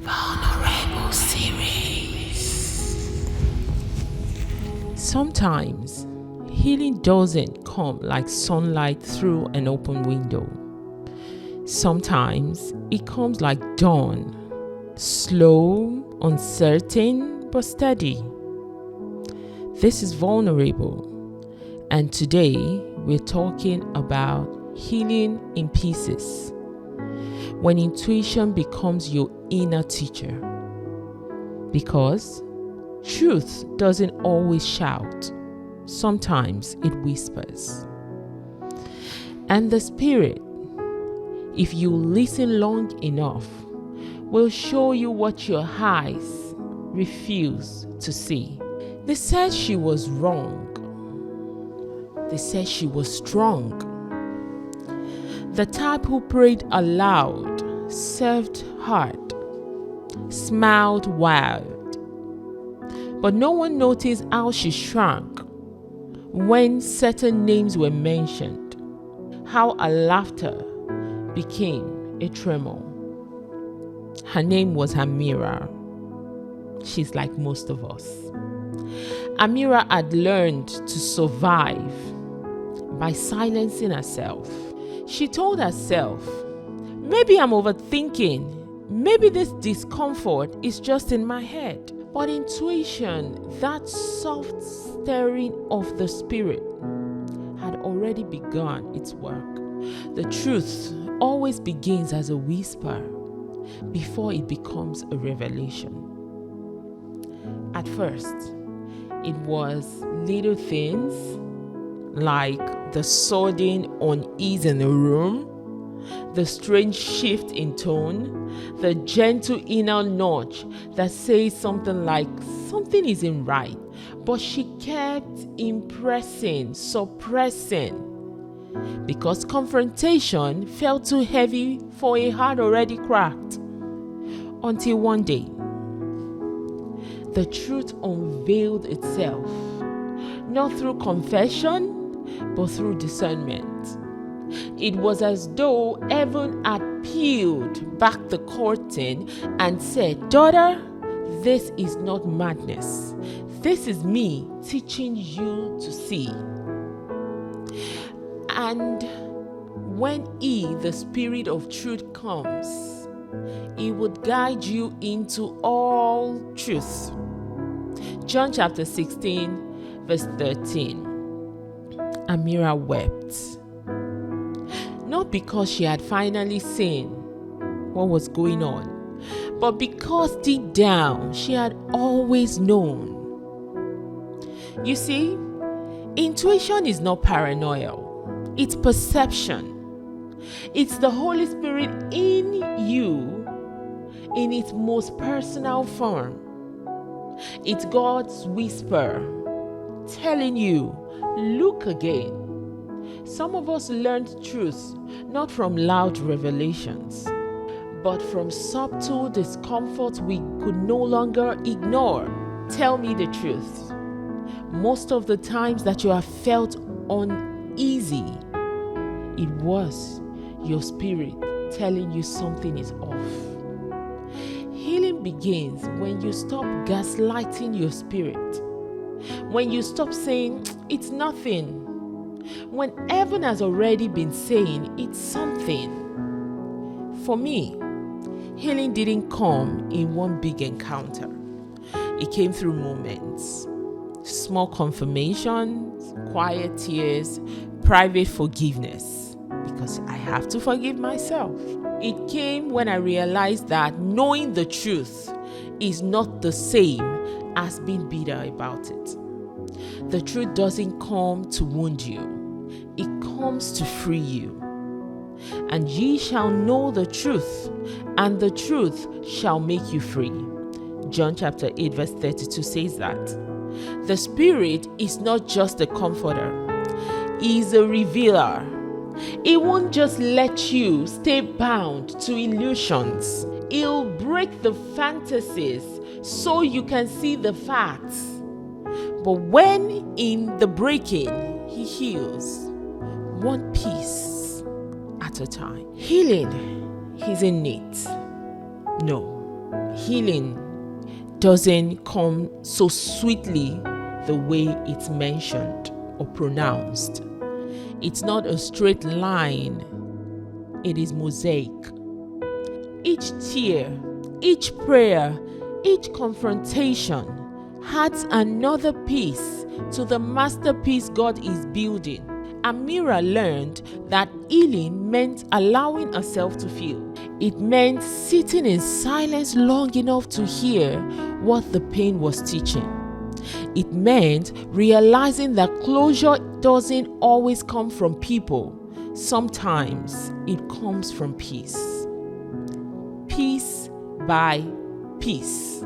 VulnerableSeries. Sometimes healing doesn't come like sunlight through an open window. Sometimes it comes like dawn, slow, uncertain, but steady. This is Vulnerable, and today we're talking about healing in pieces. When intuition becomes your inner teacher. Because truth doesn't always shout, sometimes it whispers. And the Spirit, if you listen long enough, will show you what your eyes refuse to see. They said she was wrong. They said she was strong. The type who prayed aloud, served hard, smiled wild. But no one noticed how she shrank when certain names were mentioned, how her laughter became a tremor. Her name was Amira. She's like most of us. Amira had learned to survive by silencing herself. She told herself, maybe I'm overthinking, maybe this discomfort is just in my head. But intuition, that soft stirring of the spirit, had already begun its work. The truth always begins as a whisper before it becomes a revelation. At first, it was little things like the sudden unease in the room, the strange shift in tone, the gentle inner nudge that says something like something isn't right, but she kept impressing, suppressing, because confrontation felt too heavy for a heart already cracked. Until one day, the truth unveiled itself, not through confession, but through discernment. It was as though heaven had peeled back the curtain and said, "Daughter, this is not madness. This is me teaching you to see." And when He, the Spirit of truth, comes, He would guide you into all truth. John chapter 16, verse 13. Amira wept. Not because she had finally seen what was going on, but because deep down she had always known. You see, intuition is not paranoia, it's perception. It's the Holy Spirit in you in its most personal form. It's God's whisper telling you, look again. Some of us learned truth not from loud revelations, but from subtle discomfort we could no longer ignore. Tell me the truth. Most of the times that you have felt uneasy, it was your spirit telling you something is off. Healing begins when you stop gaslighting your spirit. When you stop saying, it's nothing, when heaven has already been saying it's something. For me, healing didn't come in one big encounter. It came through moments, small confirmations, quiet tears, private forgiveness, because I have to forgive myself. It came when I realized that knowing the truth is not the same as being bitter about it. The truth doesn't come to wound you, it comes to free you. And ye shall know the truth, and the truth shall make you free. John chapter 8 verse 32 says that. The Spirit is not just a comforter, He is a revealer. He won't just let you stay bound to illusions. He'll break the fantasies so you can see the facts. But when in the breaking, He heals, one piece at a time. Healing isn't neat. No, healing doesn't come so sweetly the way it's mentioned or pronounced. It's not a straight line, it is mosaic. Each tear, each prayer, each confrontation adds another piece to the masterpiece God is building. Amira learned that healing meant allowing herself to feel. It meant sitting in silence long enough to hear what the pain was teaching. It meant realizing that closure doesn't always come from people. Sometimes it comes from peace. Piece by piece.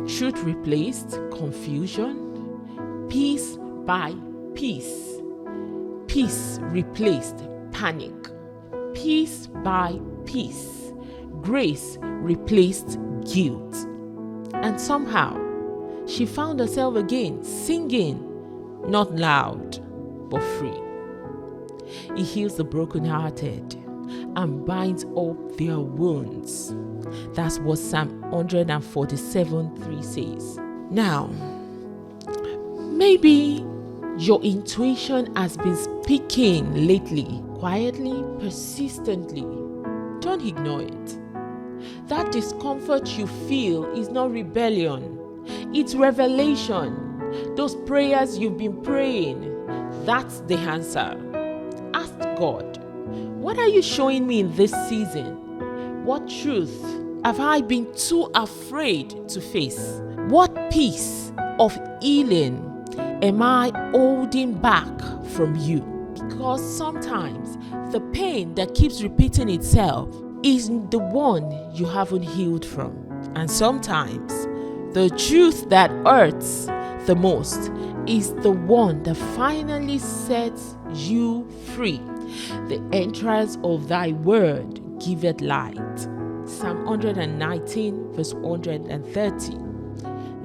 Truth replaced confusion. Piece by piece. Peace replaced panic. Piece by piece. Grace replaced guilt. And somehow, she found herself again singing, not loud, but free. He heals the brokenhearted and binds up their wounds. That's what Psalm 147:3 says. Now, maybe your intuition has been speaking lately, quietly, persistently. Don't ignore it. That discomfort you feel is not rebellion, it's revelation. Those prayers you've been praying, that's the answer. Ask God, what are you showing me in this season? What truth have I been too afraid to face? What piece of healing am I holding back from you? Because sometimes the pain that keeps repeating itself is the one you haven't healed from. And sometimes the truth that hurts the most is the one that finally sets you free. The entrails of thy word giveth light. Psalm 119 verse 130.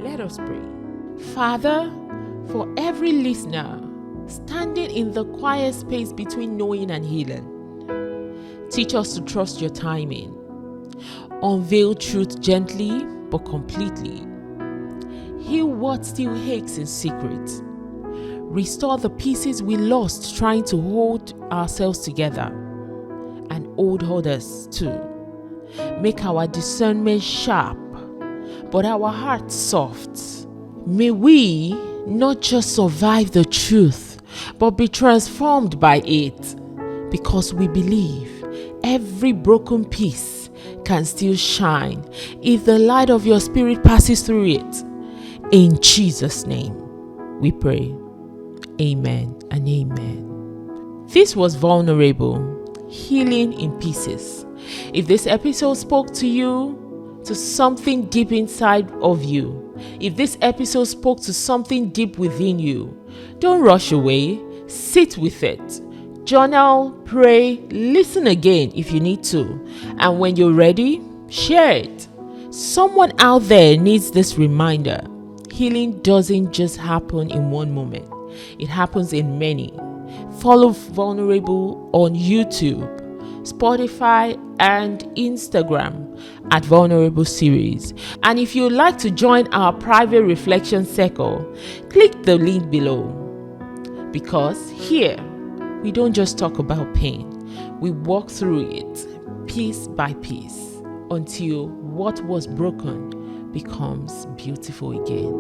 Let us pray. Father, for every listener standing in the quiet space between knowing and healing, teach us to trust your timing. Unveil truth gently but completely. Heal what still aches in secret. Restore the pieces we lost trying to hold ourselves together and hold others too. Make our discernment sharp, but our hearts soft. May we not just survive the truth, but be transformed by it, because we believe every broken piece can still shine if the light of your spirit passes through it. In Jesus' name, we pray. Amen and amen. This was Vulnerable, Healing in Pieces. If this episode spoke to you, to something deep inside of you, if this episode spoke to something deep within you, don't rush away. Sit with it. Journal, pray, listen again if you need to. And when you're ready, share it. Someone out there needs this reminder. Healing doesn't just happen in one moment. It happens in many. Follow Vulnerable on YouTube, Spotify, and Instagram at VulnerableSeries. And if you'd like to join our private reflection circle, click the link below. Because here, we don't just talk about pain. We walk through it piece by piece until what was broken becomes beautiful again.